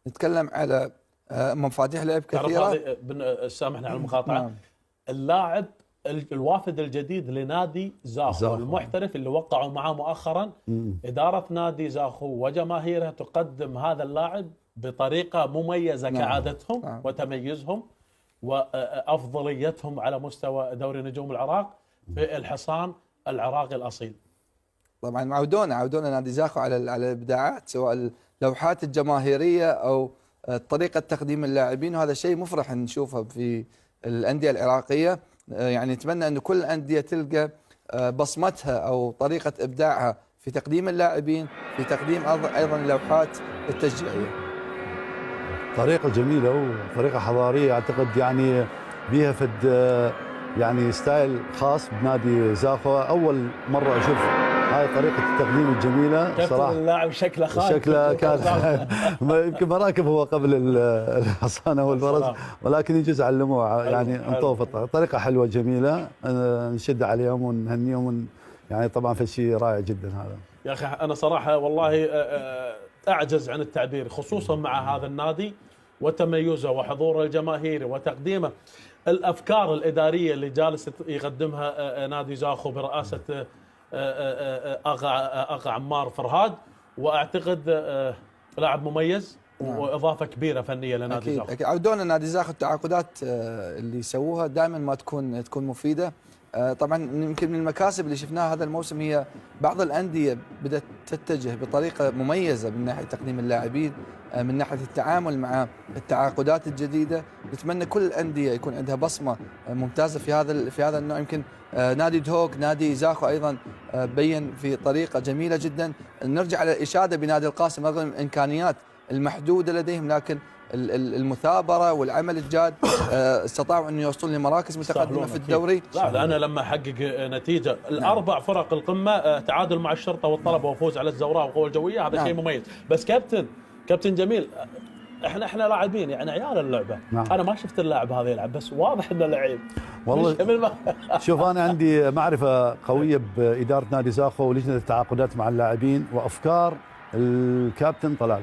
نتكلم على مفاتيح لعب كثيره. سامحني على المقاطعه. نعم. اللاعب الوافد الجديد لنادي زاخو المحترف اللي وقعوا معه مؤخرا، إدارة نادي زاخو وجماهيرها تقدم هذا اللاعب بطريقة مميزة. نعم. كعادتهم. نعم. وتميزهم وأفضليتهم على مستوى دوري نجوم العراق في الحصان العراقي الأصيل. طبعا عودونا نادي زاخو على الإبداعات، سواء اللوحات الجماهيرية أو طريقة تقديم اللاعبين، وهذا شيء مفرح نشوفه في الأندية العراقية. يعني نتمنى أن كل الأندية تلقى بصمتها أو طريقة إبداعها في تقديم اللاعبين، في تقديم أيضا اللوحات التشجيعية. طريقة جميلة وطريقة حضارية، أعتقد يعني بيها فد يعني ستايل خاص بنادي زاخو. أول مرة أشوف هاي طريقة التقديم الجميلة صراحة. اللاعب شكله خايف، شكله كان يمكن مراكب هو قبل الحصانة والفرس، ولكن يجوز علموه يعني انطوفت. طريقة حلوة جميلة، نشد عليهم ونهنيهم يعني طبعا في شيء رائع جدا هذا. يا أخي أنا صراحة والله أعجز عن التعبير، خصوصا مع هذا النادي وتميزه وحضوره الجماهيري وتقديمه الأفكار الإدارية اللي جالس يقدمها نادي زاخو برئاسة أغا عمار فرهاد. وأعتقد لاعب مميز. نعم. وإضافة كبيرة فنية لنادي زاخو. أكيد. عودونا نادي زاخو التعاقدات اللي يسووها دائما ما تكون مفيدة. طبعا يمكن من المكاسب اللي شفناها هذا الموسم هي بعض الأندية بدأت تتجه بطريقة مميزة من ناحية تقديم اللاعبين، من ناحية التعامل مع التعاقدات الجديدة. نتمنى كل الأندية يكون عندها بصمة ممتازة في هذا النوع. يمكن نادي دهوك، نادي زاخو أيضا بين في طريقة جميلة جدا. نرجع على الإشادة بنادي القاسم رغم الإمكانيات المحدودة لديهم، لكن المثابرة والعمل الجاد استطاعوا أن يوصلون لمراكز متقدمة في الدوري. لا أنا لما أحقق نتيجة الأربع فرق القمة تعادل مع الشرطة والطلبة وفوز على الزوراء والقوى الجوية، هذا شيء مميز. بس كابتن جميل، احنا لاعبين يعني عيال اللعبة. انا ما شفت اللاعب هذا يلعب، بس واضح انه لعيب والله. شوف انا عندي معرفة قوية بإدارة نادي زاخو ولجنة التعاقدات مع اللاعبين وافكار الكابتن طلال.